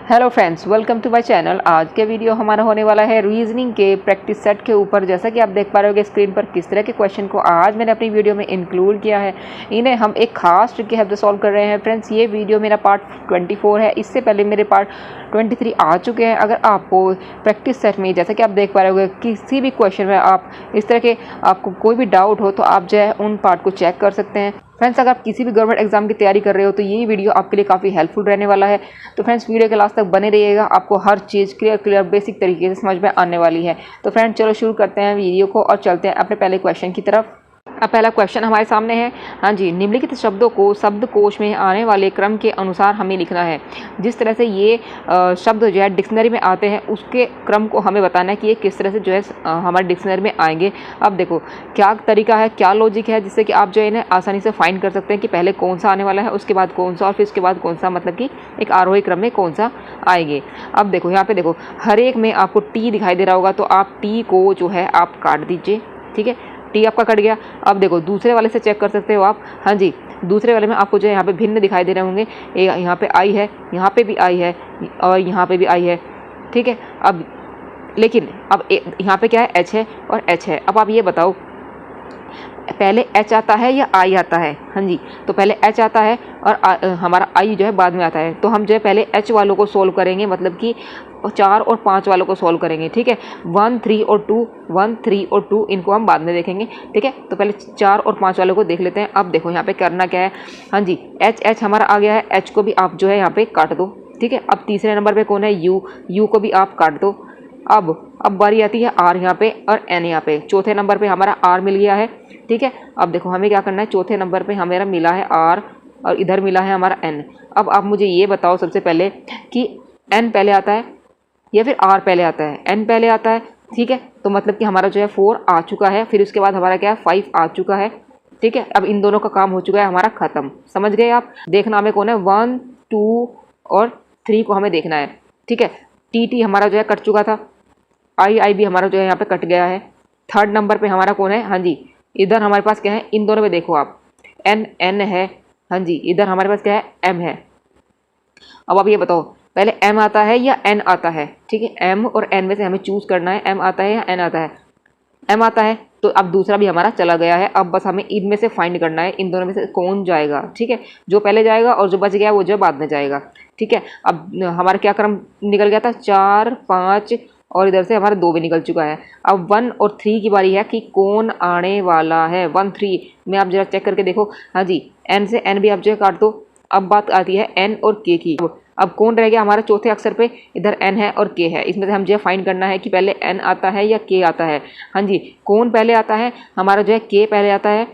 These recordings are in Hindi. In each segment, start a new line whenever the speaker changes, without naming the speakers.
Hello friends, welcome to my channel. आज के वीडियो हमारा होने वाला है रीजनिंग के प्रैक्टिस सेट के ऊपर। जैसा कि आप देख पा रहे होगे स्क्रीन पर किस तरह के क्वेश्चन को आज मैंने अपनी वीडियो में इंक्लूड किया है, इन्हें हम एक खास ट्रिक की हेल्प से सॉल्व कर रहे हैं। फ्रेंड्स, ये वीडियो मेरा पार्ट 24 है। इससे पहले मेरे पार्ट 23 आ चुके हैं। अगर आपको प्रैक्टिस सेट में जैसा कि आप देख पा रहे होगे किसी भी क्वेश्चन में आप इस तरह के आपको कोई भी डाउट हो तो आप जो है उन पार्ट को चेक कर सकते हैं। फ्रेंड्स, अगर आप किसी भी गवर्नमेंट एग्जाम की तैयारी कर रहे हो तो ये वीडियो आपके लिए काफ़ी हेल्पफुल रहने वाला है। तो फ्रेंड्स, वीडियो के लास्ट तक बने रहिएगा, आपको हर चीज़ क्लियर बेसिक तरीके से समझ में आने वाली है। तो फ्रेंड्स, चलो शुरू करते हैं वीडियो को और चलते हैं अपने पहले क्वेश्चन की तरफ। अब पहला क्वेश्चन हमारे सामने है। हाँ जी, निम्नलिखित शब्दों को शब्दकोश में आने वाले क्रम के अनुसार हमें लिखना है। जिस तरह से ये शब्द जो है डिक्शनरी में आते हैं उसके क्रम को हमें बताना है कि ये किस तरह से जो है हमारे डिक्शनरी में आएंगे। अब देखो क्या तरीका है, क्या लॉजिक है जिससे कि आप जो है इन्हें आसानी से फाइंड कर सकते हैं कि पहले कौन सा आने वाला है, उसके बाद कौन सा और फिर उसके बाद कौन सा, मतलब कि एक आरोही क्रम में कौन सा आएंगे। अब देखो यहाँ पे देखो हर एक में आपको टी दिखाई दे रहा होगा तो आप टी को जो है आप काट दीजिए। ठीक है, टी आपका कट गया। अब देखो दूसरे वाले से चेक कर सकते हो आप। हाँ जी, दूसरे वाले में आपको जो है यहाँ पे भिन्न दिखाई दे रहे होंगे। यहाँ पे आई है, यहाँ पे भी आई है और यहाँ पे भी आई है। ठीक है, अब लेकिन अब यहाँ पे क्या है, एच है और एच है। अब आप ये बताओ पहले एच आता है या आई आता है। हाँ जी, तो पहले एच आता है और हमारा आई जो है बाद में आता है। तो हम जो है पहले एच वालों को सोल्व करेंगे, मतलब कि 4 और 5 वालों को सोल्व करेंगे। ठीक है, 1, 3 और 2, 1, 3 और 2 इनको हम बाद में देखेंगे। ठीक है, तो पहले 4 और 5 वालों को देख लेते हैं। अब देखो यहाँ पे करना क्या है। हाँ जी, एच हमारा आ गया है, एच को भी आप जो है यहाँ पे काट दो। ठीक है, अब तीसरे नंबर पे कौन है, यू को भी आप काट दो। अब बारी आती है आर यहाँ पे और एन यहाँ पे। चौथे नंबर पे हमारा आर मिल गया है। ठीक है, अब देखो हमें क्या करना है, चौथे नंबर पे हमारा मिला है आर और इधर मिला है हमारा एन। अब आप मुझे ये बताओ सबसे पहले कि एन पहले आता है या फिर आर पहले आता है। एन पहले आता है। ठीक है, तो मतलब कि हमारा जो है 4 आ चुका है, फिर उसके बाद हमारा क्या है 5 आ चुका है। ठीक है, अब इन दोनों का काम हो चुका है हमारा खत्म। समझ गए आप। देखना हमें कौन है, 1, 2 और 3 को हमें देखना है। ठीक है, टी हमारा जो है कट चुका था, आई भी हमारा जो है यहाँ पे कट गया है। थर्ड नंबर पे हमारा कौन है, हाँ जी, इधर हमारे पास क्या है, इन दोनों में देखो आप, एन है। हाँ जी, इधर हमारे पास क्या है, एम है। अब आप ये बताओ पहले एम आता है या एन आता है। ठीक है, एम और एन में से हमें चूज करना है, एम आता है या एन आता है। एम आता है तो अब दूसरा भी हमारा चला गया है। अब बस हमें इनमें से फाइंड करना है, इन दोनों में से कौन जाएगा। ठीक है, जो पहले जाएगा और जो बच गया वो जो बाद में जाएगा। ठीक है, अब हमारा क्या क्रम निकल गया था, 4, 5 और इधर से हमारा 2 भी निकल चुका है। अब 1 और 3 की बारी है कि कौन आने वाला है। 1, 3 में आप जरा चेक करके देखो। हाँ जी, एन से एन भी आप जो है काट दो। अब बात आती है एन और के की। अब कौन रह गया हमारे चौथे अक्षर पे, इधर एन है और के है। इसमें से हम जो है फाइंड करना है कि पहले एन आता है या के आता है। हाँ जी, कौन पहले आता है, हमारा जो है के पहले आता है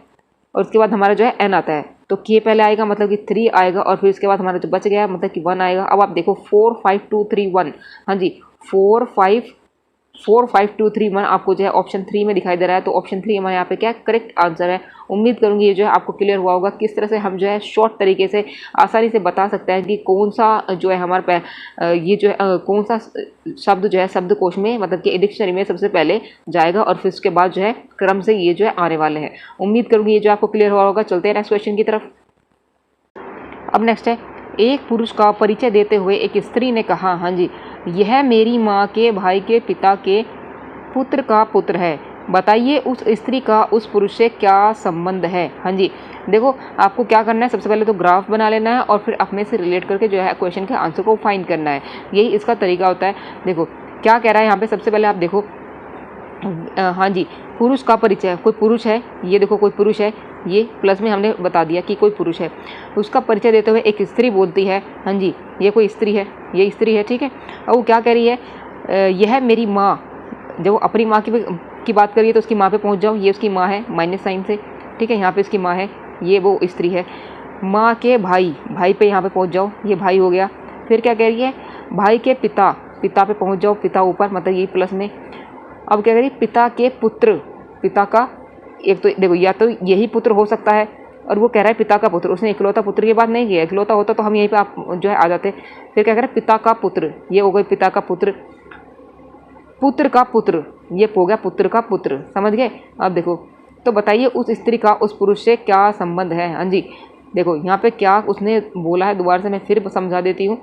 और उसके बाद हमारा जो है एन आता है। तो के पहले आएगा मतलब कि 3 आएगा और फिर उसके बाद हमारा जो बच गया मतलब कि 1 आएगा। अब आप देखो 4, 5, 2, 3, 1। हाँ जी, 4, 5, 2, 3, 1 आपको जो है ऑप्शन 3 में दिखाई दे रहा है। तो ऑप्शन 3 हमारे यहाँ पे क्या करेक्ट आंसर है। उम्मीद करूँगी ये जो है आपको क्लियर हुआ होगा किस तरह से हम जो है शॉर्ट तरीके से आसानी से बता सकते हैं कि कौन सा जो है हमारे ये जो है कौन सा शब्द जो है शब्दकोश में, मतलब कि डिक्शनरी में सबसे पहले जाएगा और फिर उसके बाद जो है क्रम से ये जो है आने वाले हैं। उम्मीद करूँगी ये जो आपको क्लियर हुआ होगा। चलते हैं नेक्स्ट क्वेश्चन की तरफ। अब नेक्स्ट है, एक पुरुष का परिचय देते हुए एक स्त्री ने कहा, हाँ जी, यह मेरी माँ के भाई के पिता के पुत्र का पुत्र है। बताइए उस स्त्री का उस पुरुष से क्या संबंध है। हाँ जी, देखो आपको क्या करना है, सबसे पहले तो ग्राफ बना लेना है और फिर अपने से रिलेट करके जो है क्वेश्चन के आंसर को फाइंड करना है। यही इसका तरीका होता है। देखो क्या कह रहा है यहाँ पे, सबसे पहले आप देखो। हाँ जी, पुरुष का परिचय, कोई पुरुष है, ये देखो कोई पुरुष है, ये प्लस में हमने बता दिया कि कोई पुरुष है। उसका परिचय देते हुए एक स्त्री बोलती है, हाँ जी, ये कोई स्त्री है, ये स्त्री है। ठीक है, और वो क्या कह रही है, यह मेरी माँ। जब वो अपनी माँ की बात करिए तो उसकी माँ पे पहुँच जाओ, ये उसकी माँ है माइनस साइन से। ठीक है, यहाँ पे उसकी माँ है, ये वो स्त्री है। माँ के भाई पे यहाँ पे पहुँच जाओ, ये भाई हो गया। फिर क्या कह रही है, भाई के पिता पे पहुँच जाओ, पिता ऊपर मतलब ये प्लस में। अब क्या करिए, पिता के पुत्र, पिता का एक तो देखो या तो यही पुत्र हो सकता है और वो कह रहा है पिता का पुत्र, उसने इकलौता पुत्र की बात नहीं की है। इकलौता होता तो हम यहीं पे आप जो है आ जाते। फिर क्या कह रहे हैं, पिता का पुत्र, ये हो गई पिता का पुत्र, पुत्र का पुत्र, ये हो गया पुत्र का पुत्र। समझ गए। अब देखो तो बताइए उस स्त्री का उस पुरुष से क्या संबंध है। हाँ जी, देखो यहाँ पे क्या उसने बोला है, दोबारा से मैं फिर समझा देती हूँ।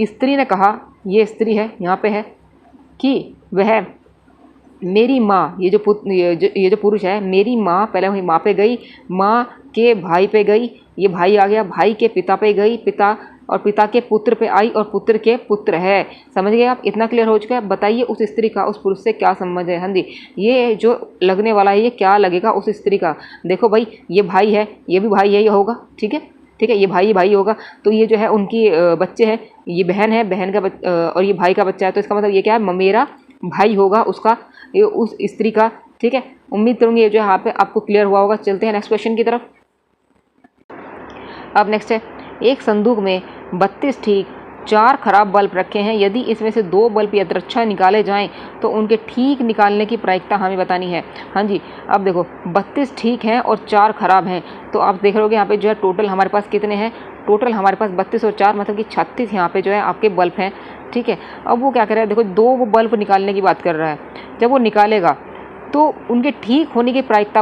स्त्री ने कहा, ये स्त्री है यहाँ पे है, कि वह मेरी माँ, ये जो पुरुष है, मेरी माँ, पहले वही माँ पे गई, माँ के भाई पे गई, ये भाई आ गया, भाई के पिता पे गई, पिता और पिता के पुत्र पे आई, और पुत्र के पुत्र है। समझ गए आप? इतना क्लियर हो चुका है। बताइए उस स्त्री का उस पुरुष से क्या संबंध है? हाँ जी, ये जो लगने वाला है ये क्या लगेगा उस स्त्री का? देखो भाई, ये भाई है, ये भी भाई है, ये होगा, ठीक है, ठीक है, ये भाई होगा, तो ये जो है उनकी बच्चे हैं, ये बहन है, बहन का और ये भाई का बच्चा है, तो इसका मतलब ये क्या है? मेरा भाई होगा उसका, ये उस स्त्री का, ठीक है। उम्मीद करूँगी ये जो है यहाँ पे आपको क्लियर हुआ होगा। चलते हैं नेक्स्ट क्वेश्चन की तरफ। अब नेक्स्ट है, एक संदूक में 32 ठीक 4 खराब बल्ब रखे हैं। यदि इसमें से 2 बल्ब यदृच्छा निकाले जाएं तो उनके ठीक निकालने की प्रायिकता हमें बतानी है। हाँ जी, अब देखो 32 ठीक हैं और 4 खराब हैं, तो आप देख रहे हो यहाँ पे जो है टोटल हमारे पास कितने हैं? टोटल हमारे पास 32 और 4 मतलब कि 36 यहाँ पे जो है आपके बल्ब हैं, ठीक है। अब वो क्या कर रहा है? देखो 2 वो बल्ब निकालने की बात कर रहा है। जब वो निकालेगा तो उनके ठीक होने की प्रायिकता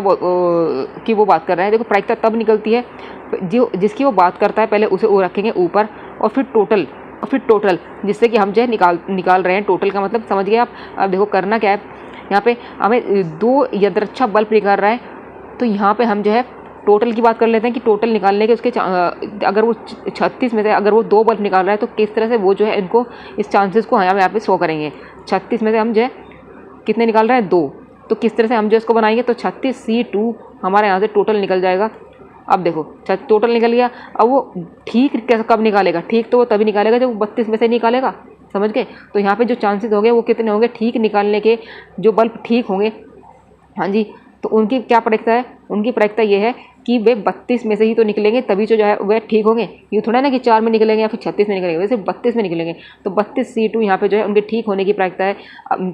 की वो बात कर रहा है। देखो प्रायिकता तब निकलती है जो जिसकी वो बात करता है, पहले उसे वो रखेंगे ऊपर, और फिर टोटल जिससे कि हम जो है निकाल रहे हैं। टोटल का मतलब समझ गए आप? अब देखो करना क्या है, यहाँ पे हमें 2 यदृच्छा बल्ब निकाल रहा है, तो यहाँ पे हम जो है टोटल की बात कर लेते हैं कि टोटल निकालने के उसके अगर वो 36 में से अगर वो 2 बल्ब निकाल रहा है तो किस तरह से वो जो है इनको इस चांसेस को हम यहाँ पे शो करेंगे। 36 में से हम जो है कितने निकाल रहे हैं? 2, तो किस तरह से हम जो इसको बनाएंगे? तो 36C2 हमारे यहाँ से टोटल निकल जाएगा। अब देखो टोटल निकल गया। अब वो ठीक कब निकालेगा? ठीक तो वो तभी निकालेगा जब वो 32 में से निकालेगा, समझ गए? तो यहाँ पे जो चांसेस हो गए वो कितने होंगे ठीक निकालने के? जो बल्ब ठीक होंगे, हाँ जी, तो उनकी क्या प्रायिकता है? उनकी प्रायिकता ये है कि वे 32 में से ही तो निकलेंगे, तभी जो है वे ठीक होंगे। ये थोड़ा ना कि 4 में निकलेंगे या फिर 36 में निकलेंगे, वैसे 32 में निकलेंगे। तो 32C2 यहाँ पे जो है उनके ठीक होने की प्रायिकता है,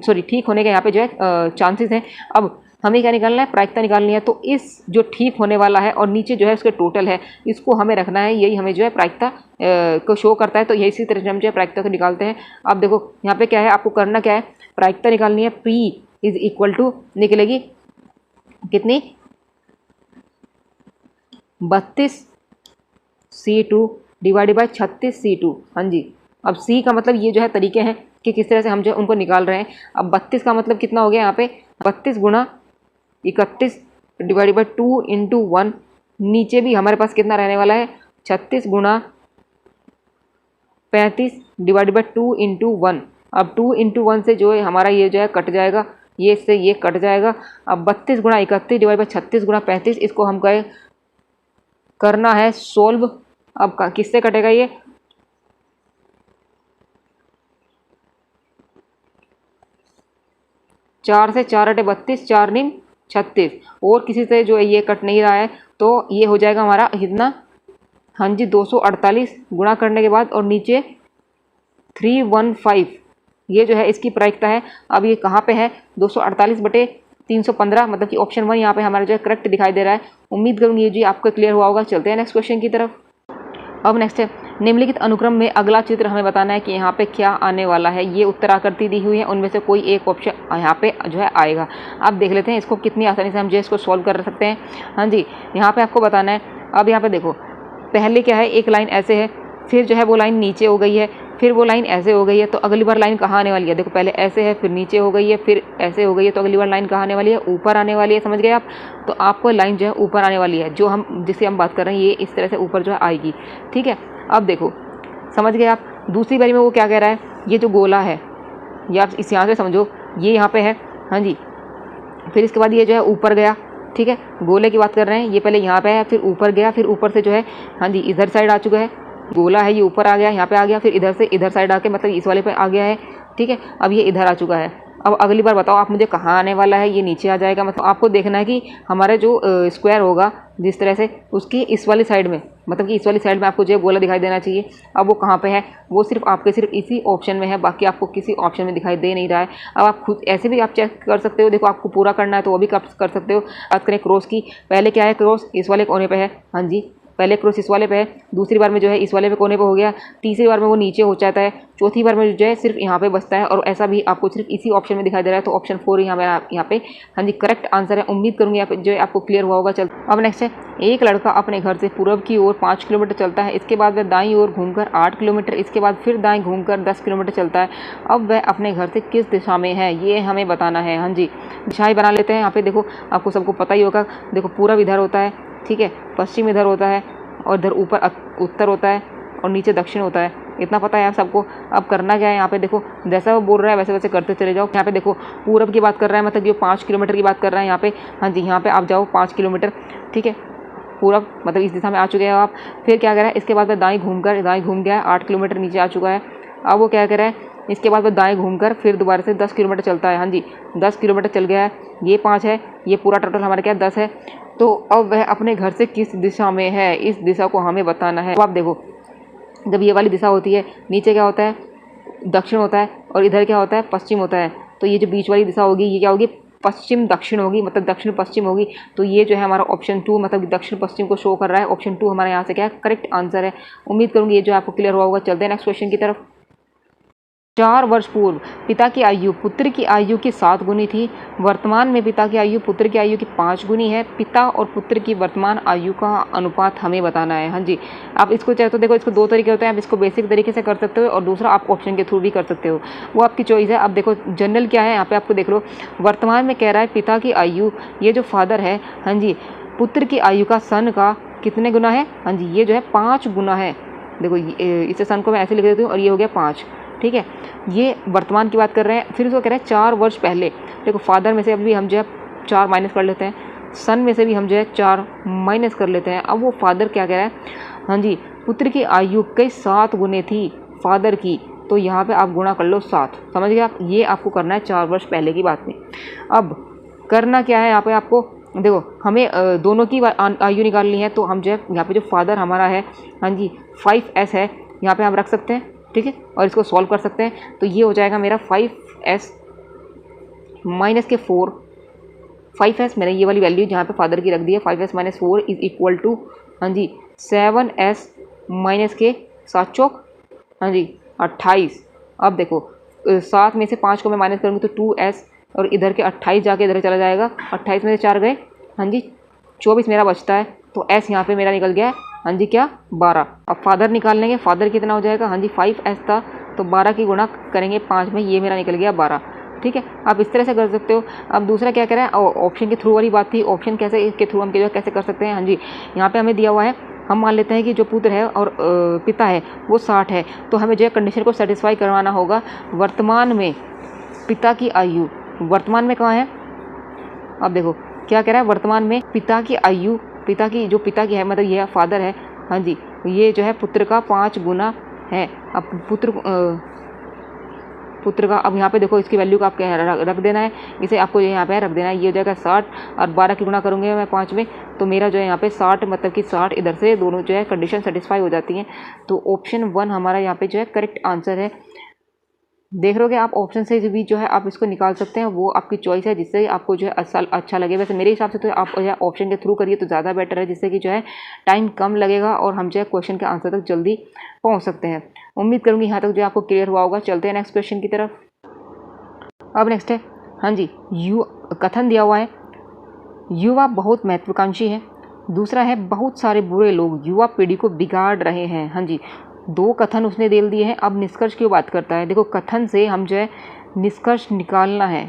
सॉरी ठीक होने के यहाँ पे जो है चांसेस हैं। अब हमें क्या निकालना है? प्रायिकता निकालनी है। तो इस जो ठीक होने वाला है और नीचे जो है उसके टोटल है, इसको हमें रखना है, यही हमें जो है प्रायिकता को शो करता है। तो यही इसी तरह से हम जो है प्रायिकता को निकालते हैं। अब देखो यहाँ पे क्या है, आपको करना क्या है? प्रायिकता निकालनी है। P इज इक्वल टू निकलेगी कितनी? 32C2 divided by 36C2। हाँ जी, अब C का मतलब ये जो है तरीके हैं कि किस तरह से हम जो उनको निकाल रहे हैं। अब 32 का मतलब कितना हो गया यहाँ पे? 32 गुणा 31 डिवाइडेड बाई 2 इंटू 1। नीचे भी हमारे पास कितना रहने वाला है? 36 गुणा 35 डिवाइडेड बाई 2 इंटू 1। अब 2 इंटू 1 से जो है हमारा ये जो है कट जाएगा, ये से ये कट जाएगा। अब 32 गुणा 31 डिवाइड बाई 36 गुणा 35, इसको हम कहें करना है सोल्व। अब किससे कटेगा ये? 4 से 4 अटे 32, 4 नीम 36, और किसी से जो है ये कट नहीं रहा है, तो ये हो जाएगा हमारा कितना? हाँ जी 248 गुणा करने के बाद और नीचे 315, ये जो है इसकी प्रायिकता है। अब ये कहाँ पे है? 248 बटे 315, मतलब कि ऑप्शन 1 यहाँ पे हमारा जो है करेक्ट दिखाई दे रहा है। उम्मीद करूँगी ये जी आपको क्लियर हुआ होगा। चलते हैं नेक्स्ट क्वेश्चन की तरफ। अब नेक्स्ट है, निम्नलिखित अनुक्रम में अगला चित्र हमें बताना है कि यहाँ पे क्या आने वाला है। ये उत्तर आकृति दी हुई है, उनमें से कोई एक ऑप्शन यहाँ पे जो है आएगा। आप देख लेते हैं इसको कितनी आसानी से हम जो इसको सॉल्व कर सकते हैं। हाँ जी, यहाँ पे आपको बताना है। अब यहाँ पे देखो पहले क्या है, एक लाइन ऐसे है, फिर जो है वो लाइन नीचे हो गई है, फिर वो लाइन ऐसे हो गई है, तो अगली बार लाइन कहाँ आने वाली है? देखो पहले ऐसे है, फिर नीचे हो गई है, फिर ऐसे हो गई है, तो अगली बार लाइन कहाँ आने वाली है? ऊपर आने वाली है। समझ गए आप? तो आपको लाइन जो है ऊपर आने वाली है, जो हम जिससे हम बात कर रहे हैं, ये इस तरह से ऊपर जो है आएगी, ठीक है। अब देखो समझ गए आप? दूसरी बारी में वो क्या कह रहा है? ये जो गोला है, ये आप इस यहाँ से समझो, ये यहाँ पे है, हाँ जी, फिर इसके बाद ये जो है ऊपर गया, ठीक है, गोले की बात कर रहे हैं। ये पहले यहाँ पे है, फिर ऊपर गया, फिर ऊपर से जो है हाँ जी इधर साइड आ चुका है। गोला है, ये ऊपर आ गया, यहाँ पे आ गया, फिर इधर से इधर साइड आके मतलब इस वाले पे आ गया है, ठीक है। अब ये इधर आ चुका है। अब अगली बार बताओ आप मुझे कहाँ आने वाला है? ये नीचे आ जाएगा। मतलब आपको देखना है कि हमारा जो स्क्वायर होगा जिस तरह से, उसकी इस वाली साइड में, मतलब कि इस वाली साइड में आपको जो गोला दिखाई देना चाहिए। अब वो कहाँ पे है? वो सिर्फ आपके सिर्फ इसी ऑप्शन में है, बाकी आपको किसी ऑप्शन में दिखाई दे नहीं रहा है। अब आप खुद ऐसे भी आप चेक कर सकते हो। देखो आपको पूरा करना है तो वो भी कर सकते हो। बात करें क्रॉस की, पहले क्या है? क्रॉस इस वाले कोने पे है, हाँ जी, पहले क्रॉस इस वाले पे है, दूसरी बार में जो है इस वाले पे कोने पे हो गया, तीसरी बार में वो नीचे हो जाता है, चौथी बार में जो है सिर्फ यहाँ पे बचता है, और ऐसा भी आपको सिर्फ इसी ऑप्शन में दिखाई दे रहा है। तो ऑप्शन 4 यहाँ पे हाँ जी करेक्ट आंसर है। उम्मीद करूँगी यहाँ पे जो है आपको क्लियर हुआ होगा। चल अब नेक्स्ट है, एक लड़का अपने घर से पूर्व की ओर 5 किलोमीटर चलता है, इसके बाद वह दाईं ओर घूमकर 8 किलोमीटर, इसके बाद फिर दाएं घूमकर 10 किलोमीटर चलता है। अब वह अपने घर से किस दिशा में है, ये हमें बताना है। हाँ जी दिशाएं बना लेते हैं। यहाँ पे देखो आपको सबको पता ही होगा, देखो पूरब इधर होता है, ठीक है, पश्चिम इधर होता है, और इधर ऊपर उत्तर होता है, और नीचे दक्षिण होता है। इतना पता है आप सबको। अब करना क्या है, यहाँ पे देखो जैसा वो बोल रहा है वैसे वैसे करते चले जाओ। यहाँ पे देखो पूरब की बात कर रहा है, मतलब ये 5 किलोमीटर की बात कर रहा है यहाँ पे। हाँ जी यहाँ पे आप जाओ 5 किलोमीटर, ठीक है, पूरब मतलब इस दिशा में आ चुके हैं आप। फिर क्या कर रहा है, इसके बाद वह दाएं घूम गया है, 8 किलोमीटर नीचे आ चुका है। अब वो क्या कर रहा है, इसके बाद वह दाएं घूमकर फिर दोबारा से 10 किलोमीटर चलता है। हाँ जी 10 किलोमीटर चल गया है, ये 5 है, ये पूरा टोटल हमारे क्या 10 है। तो अब वह अपने घर से किस दिशा में है, इस दिशा को हमें बताना है। तो आप देखो जब ये वाली दिशा होती है, नीचे क्या होता है, दक्षिण होता है, और इधर क्या होता है, पश्चिम होता है। तो ये जो बीच वाली दिशा होगी ये क्या होगी, पश्चिम दक्षिण होगी, मतलब दक्षिण पश्चिम होगी। तो ये जो है हमारा ऑप्शन 2 मतलब दक्षिण पश्चिम को शो कर रहा है। ऑप्शन 2 हमारे यहाँ से क्या है, करेक्ट आंसर है। उम्मीद करूँगी ये जो आपको क्लियर हुआ होगा। चलते हैं नेक्स्ट क्वेश्चन की तरफ। 4 वर्ष पूर्व पिता की आयु पुत्र की आयु की 7 गुनी थी। वर्तमान में पिता की आयु पुत्र की आयु की 5 गुनी है। पिता और पुत्र की वर्तमान आयु का अनुपात हमें बताना है। हाँ जी आप इसको चाहे तो देखो, इसको 2 तरीके होते हैं। आप इसको बेसिक तरीके से कर सकते हो, और दूसरा आप ऑप्शन के थ्रू भी कर सकते हो, वो आपकी चॉइस है। अब देखो जनरल क्या है यहाँ पे आपको देख लो। वर्तमान में कह रहा है पिता की आयु, ये जो फादर है, हाँ जी पुत्र की आयु का सन का कितने गुना है, हाँ जी ये जो है 5 गुना है। देखो इसे सन को मैं ऐसे लिख देती हूँ, और ये हो गया 5, ठीक है। ये वर्तमान की बात कर रहे हैं। फिर उसको कह रहे हैं 4 वर्ष पहले। देखो फादर में से अभी हम जो है 4 माइनस कर लेते हैं, सन में से भी हम जो है 4 माइनस कर लेते हैं। अब वो फादर क्या कह रहा है, हाँ जी पुत्र की आयु कई 7 गुने थी फादर की, तो यहाँ पे आप गुणा कर लो 7, समझ गए आप। ये आपको करना है 4 वर्ष पहले की बात में। अब करना क्या है यहाँ पे आपको, देखो हमें दोनों की आयु निकालनी है। तो हम जो है यहाँ पे जो फादर हमारा है, हाँ जी 5s है, यहाँ पे हम रख सकते हैं, ठीक है, और इसको सॉल्व कर सकते हैं। तो ये हो जाएगा मेरा 5s माइनस के 4, 5s मैंने ये वाली वैल्यू जहाँ पे फादर की रख दी है, 5s minus 4 is equal to, हाँ जी 7s माइनस के 7 चौक, हाँ जी 28। अब देखो 7 में से 5 को मैं माइनस करूँगी तो 2s, और इधर के 28 जाके इधर चला जाएगा, 28 में से 4 गए, हाँ जी 24 मेरा बचता है। तो s यहाँ पे मेरा निकल गया है, हाँ जी क्या 12। अब फादर निकाल लेंगे, फादर कितना हो जाएगा, हाँ जी 5s था, तो 12 की गुणा करेंगे 5 में, ये मेरा निकल गया 12, ठीक है। आप इस तरह से कर सकते हो। अब दूसरा क्या कह रहा है, ऑप्शन के थ्रू वाली बात थी, ऑप्शन कैसे के थ्रू हम कैसे कर सकते हैं। हाँ जी यहाँ पे हमें दिया हुआ है, हम मान लेते हैं कि जो पुत्र है और पिता है वो 60 है, तो हमें जो है कंडीशन को सेटिस्फाई करवाना होगा। वर्तमान में पिता की आयु, वर्तमान में कहाँ है, अब देखो क्या कह रहा है, वर्तमान में पिता की आयु, पिता की है मतलब ये फादर है, हाँ जी ये जो है पुत्र का 5 गुना है। अब पुत्र का अब यहाँ पे देखो इसकी वैल्यू का आपको रख देना है, इसे आपको यहाँ पे रख देना है। ये हो जाएगा 60, और 12 की गुणा करूँगी मैं 5 में, तो मेरा जो है यहाँ पे 60 मतलब कि 60 इधर से दोनों जो है कंडीशन सेटिस्फाई हो जाती हैं। तो ऑप्शन 1 हमारा यहाँ पे जो है करेक्ट आंसर है। देख रहे हो आप ऑप्शन से भी जो है आप इसको निकाल सकते हैं, वो आपकी चॉइस है, जिससे आपको जो है अच्छा लगे। वैसे मेरे हिसाब से तो आप जो है ऑप्शन के थ्रू करिए तो ज़्यादा बेटर है, जिससे कि जो है टाइम कम लगेगा और हम जो है क्वेश्चन के आंसर तक जल्दी पहुंच सकते हैं। उम्मीद करूँगी यहाँ तक जो आपको क्लियर हुआ होगा। चलते हैं नेक्स्ट क्वेश्चन की तरफ। अब नेक्स्ट है, हाँ जी कथन दिया हुआ है, युवा बहुत महत्वाकांक्षी है। दूसरा है बहुत सारे बुरे लोग युवा पीढ़ी को बिगाड़ रहे हैं। हाँ जी 2 कथन उसने दे दिए हैं। अब निष्कर्ष क्यों बात करता है, देखो कथन से हम जो है निष्कर्ष निकालना है,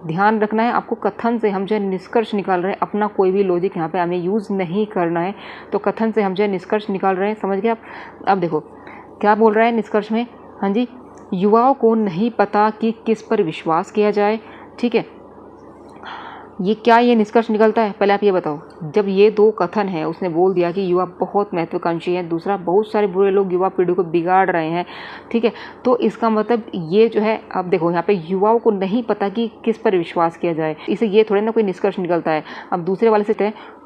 ध्यान रखना है आपको। कथन से हम जो है निष्कर्ष निकाल रहे हैं, अपना कोई भी लॉजिक यहाँ पे हमें यूज़ नहीं करना है। तो कथन से हम जो है निष्कर्ष निकाल रहे हैं, समझ गए आप। अब देखो क्या बोल रहा है निष्कर्ष में, हाँ जी युवाओं को नहीं पता कि किस पर विश्वास किया जाए, ठीक है। ये निष्कर्ष निकलता है, पहले आप ये बताओ। जब ये 2 कथन है, उसने बोल दिया कि युवा बहुत महत्वाकांक्षी है, दूसरा बहुत सारे बुरे लोग युवा पीढ़ी को बिगाड़ रहे हैं, ठीक है। तो इसका मतलब ये जो है, अब देखो यहाँ पे युवाओं को नहीं पता कि किस पर विश्वास किया जाए, इसे ये थोड़े ना कोई निष्कर्ष निकलता है। अब दूसरे वाले से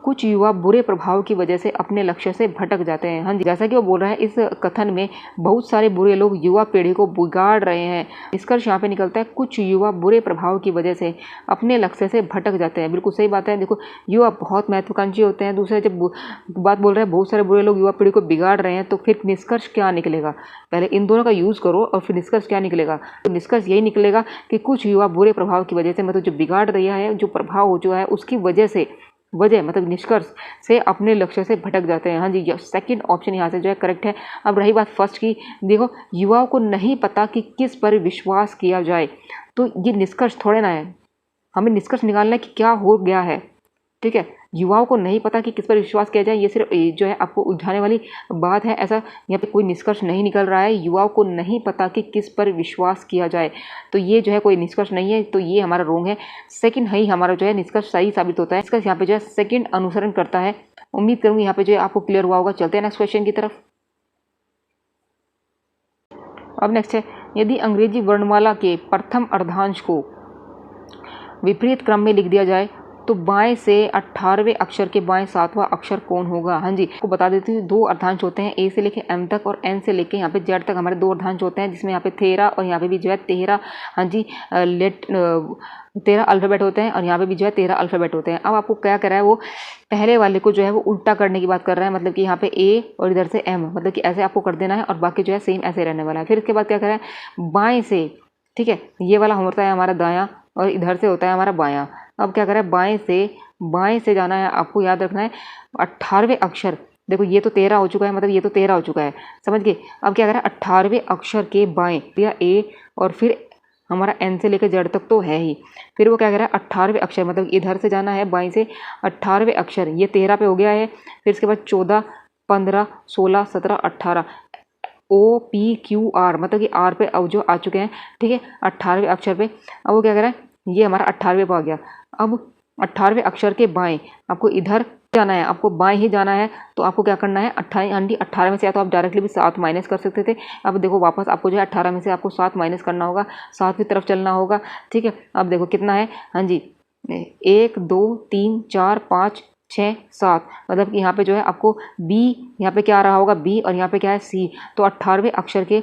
कुछ युवा बुरे प्रभाव की वजह से अपने लक्ष्य से भटक जाते हैं। हाँ जी, जैसा कि वो बोल रहा है इस कथन में, बहुत सारे बुरे लोग युवा पीढ़ी को बिगाड़ रहे हैं। निष्कर्ष यहाँ पे निकलता है कुछ युवा बुरे प्रभाव की वजह से अपने लक्ष्य से भटक जाते हैं। बिल्कुल सही बात है। देखो, युवा बहुत महत्वाकांक्षी होते हैं। दूसरा, जब बात बोल रहे हैं बहुत सारे बुरे लोग युवा पीढ़ी को बिगाड़ रहे हैं, तो फिर निष्कर्ष क्या निकलेगा? पहले इन दोनों का यूज़ करो और फिर निष्कर्ष क्या निकलेगा। तो निष्कर्ष यही निकलेगा कि कुछ युवा बुरे प्रभाव की वजह से, मतलब जो बिगाड़ रहा है, जो प्रभाव हो चुका है उसकी वजह से, मतलब निष्कर्ष से अपने लक्ष्य से भटक जाते हैं। हाँ जी, सेकंड ऑप्शन यहाँ से जो है करेक्ट है। अब रही बात फर्स्ट की, देखो युवाओं को नहीं पता कि किस पर विश्वास किया जाए, तो ये निष्कर्ष थोड़े ना है, हमें निष्कर्ष निकालना है कि क्या हो गया है। ठीक है, युवाओं को नहीं पता कि किस पर विश्वास किया जाए, ये सिर्फ जो है आपको उलझाने वाली बात है। ऐसा यहाँ पे कोई निष्कर्ष नहीं निकल रहा है। युवाओं को नहीं पता कि किस पर विश्वास किया जाए, तो ये जो है कोई निष्कर्ष नहीं है, तो ये हमारा रोंग है। सेकंड ही हमारा जो है निष्कर्ष सही साबित होता है। निष्कर्ष यहाँ पे जो है सेकंड अनुसरण करता है। उम्मीद करूँगी यहाँ पे जो है आपको क्लियर हुआ होगा। चलते हैं नेक्स्ट क्वेश्चन की तरफ। अब नेक्स्ट है, यदि अंग्रेजी वर्णमाला के प्रथम अर्धांश को विपरीत क्रम में लिख दिया जाए तो बाएं से 18वें अक्षर के बाएं 7वां अक्षर कौन होगा? हाँ जी, आपको बता देती हूँ, दो अर्धांश होते हैं, ए से लेके एम तक और एन से लेके यहाँ पे जेड तक हमारे दो अर्धांश होते हैं, जिसमें यहाँ पे 13 और यहाँ पे भी जो है 13, हाँ जी, 13 अल्फ़ाबेट होते हैं और यहाँ पे भी जो है 13 अल्फ़ाबेट होते हैं। अब आपको क्या कर रहा है, वो पहले वाले को जो है वो उल्टा करने की बात कर रहा है, मतलब कि यहाँ पे ए और इधर से एम, मतलब कि ऐसे आपको कर देना है और बाकी जो है सेम ऐसे रहने वाला है। फिर इसके बाद क्या कर रहा है, बाएँ से, ठीक है, ये वाला होता है हमारा दायाँ और इधर से होता है हमारा बायाँ। अब क्या करें, बाएं से जाना है, आपको याद रखना है 18वें अक्षर। देखो ये तो 13 हो चुका है, मतलब ये तो 13 हो चुका है, समझ गए। अब क्या करें, 18वें अक्षर के बाएं या ए और फिर हमारा एन से लेकर जेड तक तो है ही, फिर वो क्या कह रहा है 18वें अक्षर, मतलब इधर से जाना है बाएं से 18वें अक्षर, ये 13 पे हो गया है। फिर इसके बाद 14, 15, 16, 17, 18 ओ पी क्यू आर, मतलब कि आर पे अब जो आ चुके हैं, ठीक है, 18वें अक्षर पे। अब वो क्या कर रहा है, ये हमारा 18वें पे आ गया। अब 18वें अक्षर के बाएं आपको इधर जाना है, आपको बाएं ही जाना है, तो आपको क्या करना है, 18 में से या तो आप डायरेक्टली भी 7 माइनस कर सकते थे। अब देखो वापस आपको जो है 18 में से आपको 7 माइनस करना होगा, 7 की तरफ चलना होगा। ठीक है, अब देखो कितना है, हाँ जी, 1 2 3 4 5 6 7, मतलब कि यहाँ पे जो है आपको बी, यहाँ पे क्या आ रहा होगा बी और यहाँ पे क्या है सी, तो 18वें अक्षर के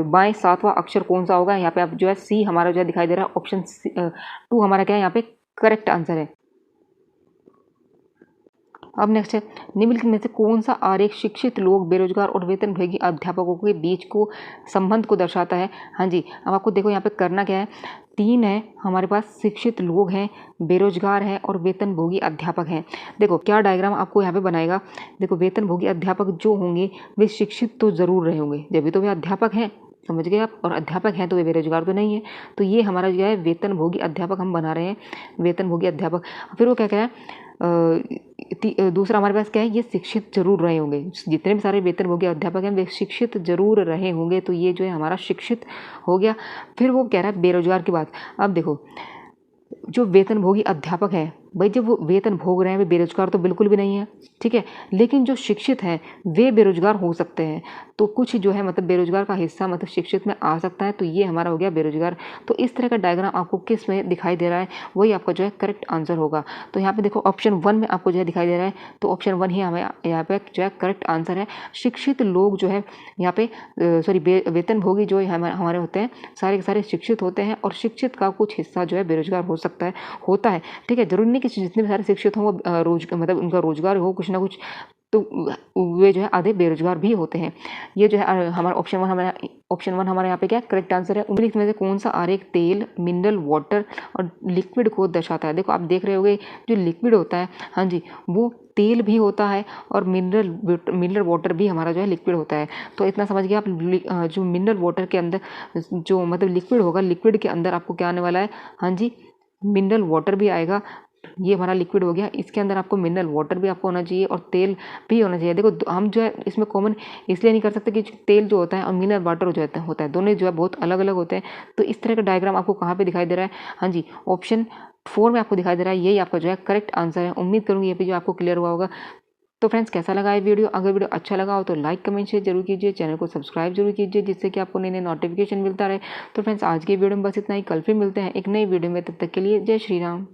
बाएं 7वां अक्षर कौन सा होगा, यहाँ पे आप जो है सी हमारा जो है दिखाई दे रहा है, ऑप्शन 2 हमारा क्या है यहाँ पे करेक्ट आंसर है। अब नेक्स्ट है, निम्नलिखित में से कौन सा आरेख शिक्षित लोग, बेरोजगार और वेतनभोगी अध्यापकों के बीच को संबंध को दर्शाता है? हाँ जी, अब आपको देखो यहाँ पे करना क्या है, 3 है हमारे पास, शिक्षित लोग हैं, बेरोजगार हैं और वेतनभोगी अध्यापक हैं। देखो क्या डायग्राम आपको यहाँ पे बनाएगा, देखो वेतनभोगी अध्यापक जो होंगे वे शिक्षित तो ज़रूर रहे होंगे, जब भी तो वे अध्यापक हैं, समझ गए आप, और अध्यापक हैं तो वे बेरोजगार तो नहीं है, तो ये हमारा जो है वेतनभोगी अध्यापक हम बना रहे हैं, वेतनभोगी अध्यापक। फिर वो क्या कह रहा है, दूसरा हमारे पास क्या है, ये शिक्षित जरूर रहे होंगे, जितने भी सारे वेतनभोगी अध्यापक हैं वे शिक्षित जरूर रहे होंगे, तो ये जो है हमारा शिक्षित हो गया। फिर वो कह रहा है बेरोजगार की बात। अब देखो जो वेतनभोगी अध्यापक हैं, भाई जब वो वेतन भोग रहे हैं वे बेरोजगार तो बिल्कुल भी नहीं है, ठीक है, लेकिन जो शिक्षित हैं वे बेरोजगार हो सकते हैं, तो कुछ जो है मतलब बेरोजगार का हिस्सा मतलब शिक्षित में आ सकता है, तो ये हमारा हो गया बेरोजगार। तो इस तरह का डायग्राम आपको किस में दिखाई दे रहा है, वही आपका जो है करेक्ट आंसर होगा। तो यहाँ पे देखो ऑप्शन 1 में आपको जो है दिखाई दे रहा है, तो ऑप्शन 1 ही हमें यहाँ पे जो है करेक्ट आंसर है। शिक्षित लोग जो है यहाँ पे सॉरी वेतनभोगी जो हमारे होते हैं सारे के सारे शिक्षित होते हैं, और शिक्षित का कुछ हिस्सा जो है बेरोजगार हो सकता है, होता है, ठीक है, जरूरी नहीं कि जितने भी सारे शिक्षित हों वो मतलब उनका रोजगार हो कुछ ना कुछ, तो वे जो है आधे बेरोजगार भी होते हैं। ये जो है हमारा ऑप्शन 1 हमारे यहाँ पे क्या करेक्ट आंसर है। उम्मीद में से कौन सा आरेख तेल, मिनरल वाटर और लिक्विड को दर्शाता है? देखो आप देख रहे होगे जो लिक्विड होता है, हाँ जी, वो तेल भी होता है और मिनरल वाटर भी हमारा जो है लिक्विड होता है। तो इतना समझ गए आप, जो मिनरल वाटर के अंदर जो मतलब लिक्विड होगा, लिक्विड के अंदर आपको क्या आने वाला है, हाँ जी, मिनरल वाटर भी आएगा, ये हमारा लिक्विड हो गया, इसके अंदर आपको मिनरल वाटर भी आपको होना चाहिए और तेल भी होना चाहिए। देखो हम जो है इसमें कॉमन इसलिए नहीं कर सकते कि तेल जो होता है और मिनरल वाटर जो होता है दोनों जो है बहुत अलग अलग होते हैं। तो इस तरह का डायग्राम आपको कहाँ पे दिखाई दे रहा है, हाँ जी, ऑप्शन 4 में आपको दिखाई दे रहा है, यही आपका जो है करेक्ट आंसर है। उम्मीद करूँगी ये भी जो आपको क्लियर हुआ होगा। तो फ्रेंड्स कैसा लगा ये वीडियो, अगर वीडियो अच्छा लगा हो तो लाइक कमेंट शेयर जरूर कीजिए, चैनल को सब्सक्राइब जरूर कीजिए जिससे कि आपको नए नए नोटिफिकेशन मिलता रहे। तो फ्रेंड्स आज की वीडियो में बस इतना ही, कल फिर मिलते हैं एक नई वीडियो में, तब तक के लिए जय श्री राम।